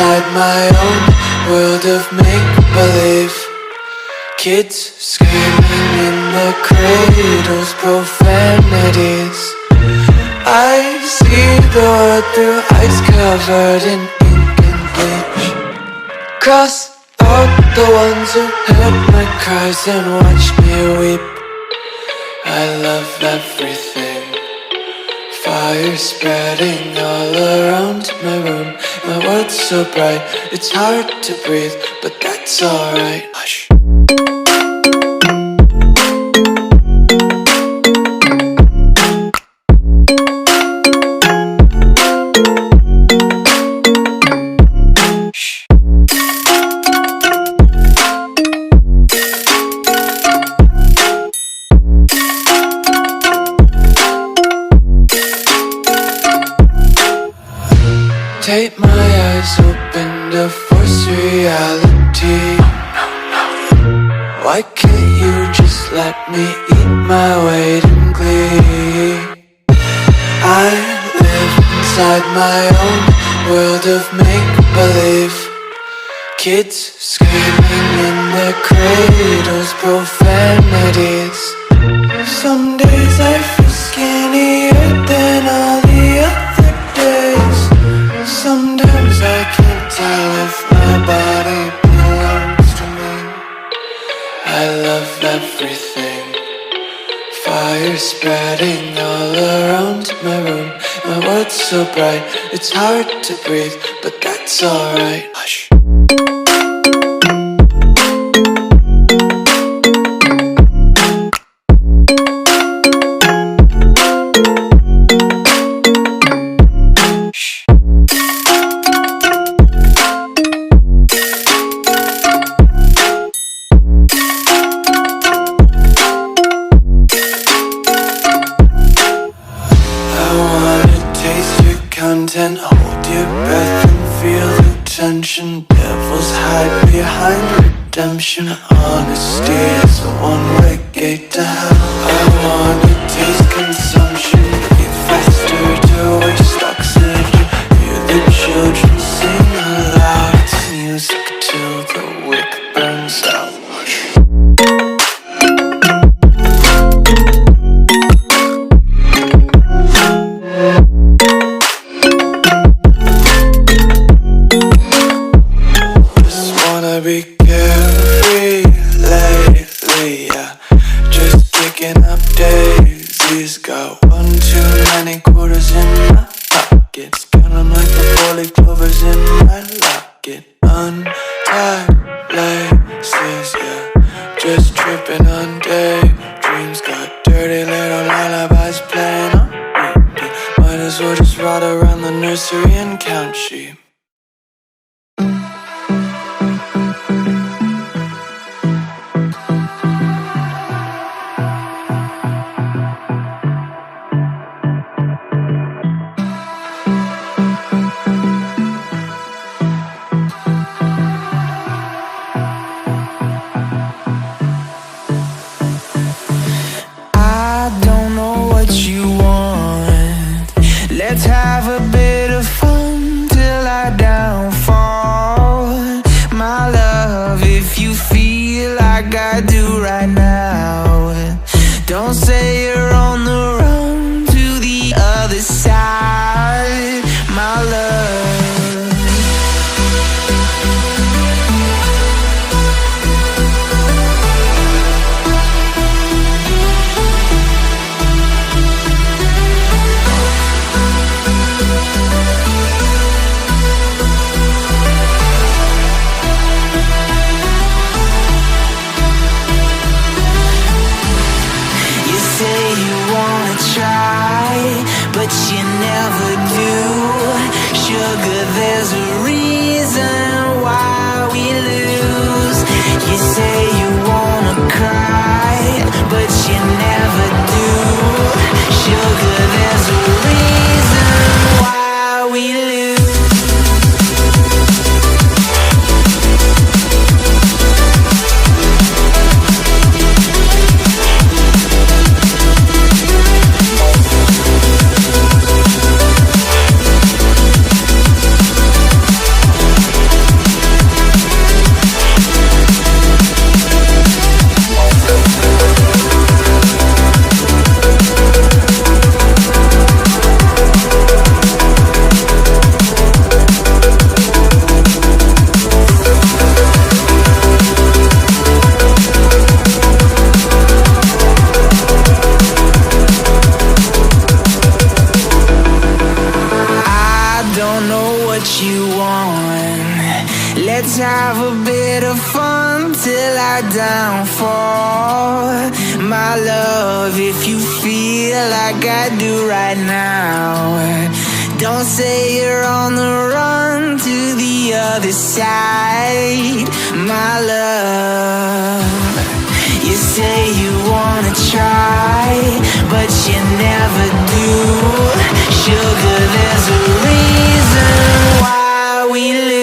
inside my own world of make-believe. Kids screaming in the cradles, profanities. I see the world through eyes covered in ink and bleach. Cross out the ones who heard my cries and watched me weep. I love everything. Fire spreading all around my room. My world's so bright, it's hard to breathe, but that's alright. Hush. Tape my eyes open to force reality. Why can't you just let me eat my weight in glee? I live inside my own world of make-believe. Kids screaming in their cradles, profanities. Some days I feel skinnier than all the other days. Sometimes I can't tell if my body belongs to me. I love everything. Fire spreading all around my room. My world's so bright, it's hard to breathe, but that's alright. Hush. Content, hold your breath and feel the tension. Devils hide behind redemption. Honesty is a one-way gate to hell. I wanna taste consumption. Breathe faster to waste oxygen. Hear the children sing aloud. It's music till the wick burns out. Be carefree lately, yeah. Just picking up daisies. Got one too many quarters in my pockets. Count 'em like the 4-leaf clovers in my locket. Untied laces, yeah. Just tripping on daydreams. Got dirty little lullabies playing on repeat. Might as well just ride around the nursery and count sheep. Let's have a bit of fun. Let's have a bit of fun till our downfall. My love, if you feel like I do right now, don't say you're on the run to the other side. My love, you say you wanna try, but you never do. Sugar, there's a reason why we lose.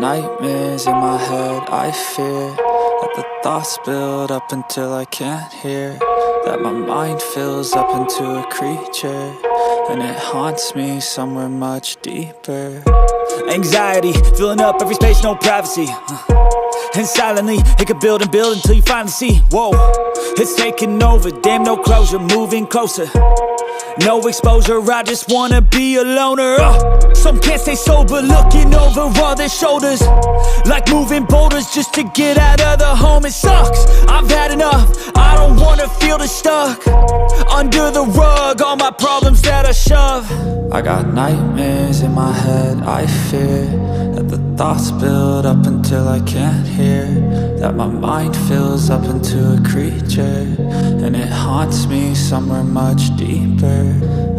Nightmares in my head, I fear that the thoughts build up until I can't hear, that my mind fills up into a creature, and it haunts me somewhere much deeper. Anxiety, filling up every space, no privacy. And silently, it could build and build until you finally see, whoa, it's taking over, damn no closure, moving closer. No exposure, I just wanna be a loner. Some can't stay sober, looking over all their shoulders, like moving boulders just to get out of the home. It sucks, I've had enough, I don't wanna feel the stuck under the rug, all my problems that I shove. I got nightmares in my head, I fear that the thoughts build up until I can't hear, that my mind fills up into a creature, and it haunts me somewhere much deeper.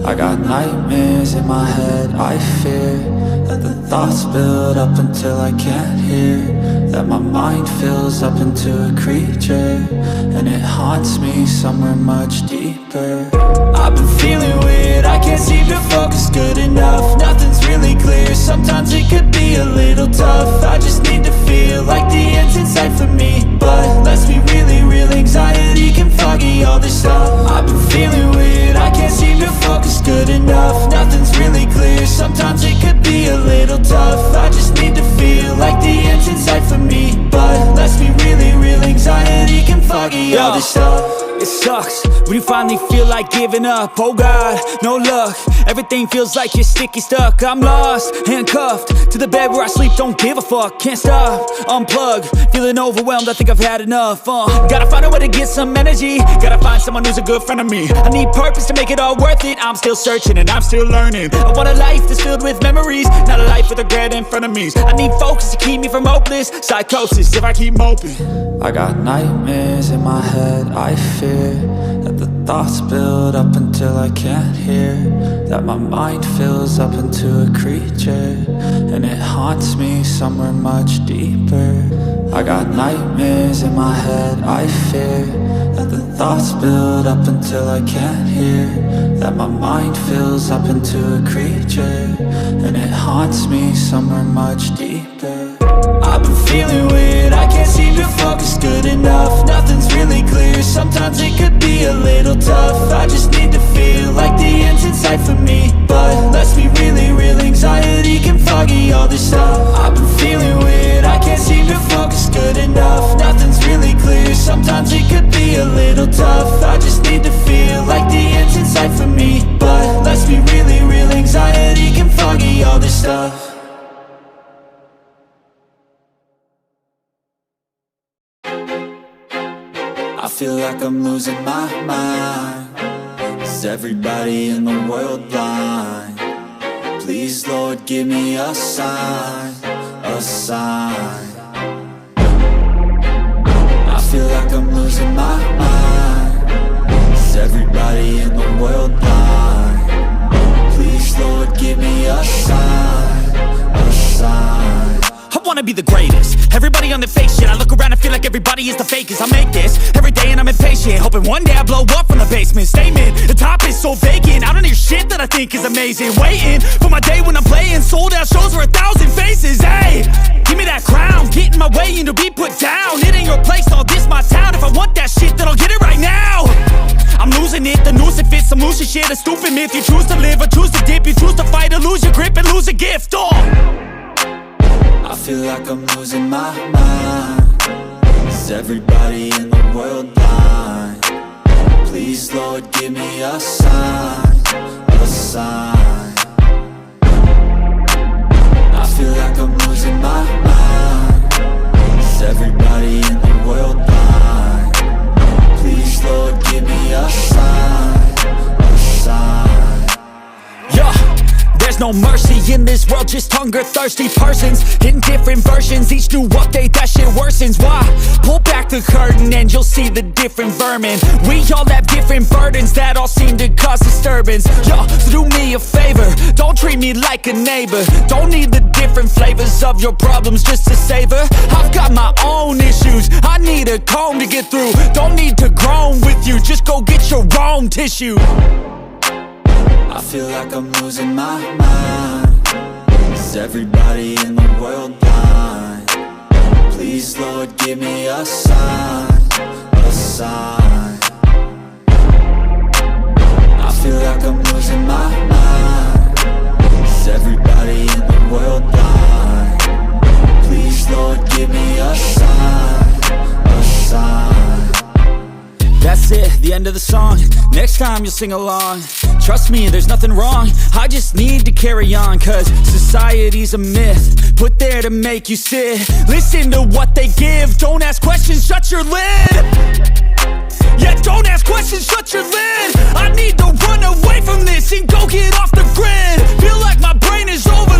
I got nightmares in my head, I fear that the thoughts build up until I can't hear, that my mind fills up into a creature, and it haunts me somewhere much deeper. I've been feeling weird, I can't seem to focus good enough. Nothing's really clear, sometimes it could be a little tough. I just need to feel like the end's in sight for me, but let's be really real, anxiety can foggy all this stuff. I've been feeling weird, I can't seem to focus good enough. Nothing's really clear, sometimes it could be a little tough. I just need to feel like the end's in sight for me, but let's be really real, anxiety can foggy all this stuff. It sucks when you finally feel like giving up. Oh God, no luck, everything feels like you're sticky stuck. I'm lost, handcuffed to the bed where I sleep, don't give a fuck. Can't stop, unplug, feeling overwhelmed, I think I've had enough. Gotta find a way to get some energy, gotta find someone who's a good friend of me. I need purpose to make it all worth it, I'm still searching and I'm still learning. I want a life that's filled with memories, not a life with regret in front of me. I need focus to keep me from hopeless psychosis if I keep moping. I got nightmares in my head, I fear that the thoughts build up until I can't hear, that my mind fills up into a creature, and it haunts me somewhere much deeper. I got nightmares in my head, I fear that the thoughts build up until I can't hear, that my mind fills up into a creature, and it haunts me somewhere much deeper. I've been feeling weird, I can't seem to focus good enough. Nothing's really clear, sometimes it could be a little tough. I just need to feel like the end's in sight for me, but let's be really real, anxiety can foggy all this stuff. I've been feeling weird, I can't seem to focus good enough. Nothing's really clear, sometimes it could be a little tough. I just need to feel like the end's in sight for me, but let's be really real, anxiety can foggy all this stuff. I feel like I'm losing my mind. Is everybody in the world blind? Please, Lord, give me a sign, a sign. I feel like I'm losing my mind. Is everybody in the world blind? Please, Lord, give me a sign. wanna be the greatest. Everybody on the fake shit, I look around and feel like everybody is the fakest. I make this every day and I'm impatient, hoping one day I blow up from the basement. Statement, the top is so vacant, I don't hear shit that I think is amazing. Waiting for my day when I'm playing sold out shows for 1,000 faces. Hey, give me that crown, get in my way and to be put down. It ain't your place, all this my town. If I want that shit, then I'll get it right now. I'm losing it, the noose it fits, I'm losing shit. A stupid myth, you choose to live or choose to dip. You choose to fight or lose your grip and lose a gift. Oh, I feel like I'm losing my mind. Is everybody in the world blind? Please, Lord, give me a sign, a sign. I feel like I'm losing my mind. Is everybody in the world blind? Please, Lord, give me a sign, a sign. yeah. There's no mercy in this world, just hunger-thirsty persons in different versions, each new update, that shit worsens. Why? Pull back the curtain and you'll see the different vermin. We all have different burdens that all seem to cause disturbance. Yo, so do me a favor, don't treat me like a neighbor. Don't need the different flavors of your problems just to savor. I've got my own issues, I need a comb to get through. Don't need to groan with you, just go get your own tissue. I feel like I'm losing my mind. Is everybody in the world blind? Please, Lord, give me a sign, a sign. I feel like I'm losing my mind. Is everybody in the world blind? Please, Lord, give me a sign, a sign. That's it, the end of the song. Next time you'll sing along. Trust me, there's nothing wrong, I just need to carry on. Cause society's a myth, put there to make you sit. Listen to what they give, don't ask questions, shut your lid. Yeah, don't ask questions, shut your lid. I need to run away from this and go get off the grid. Feel like my brain is over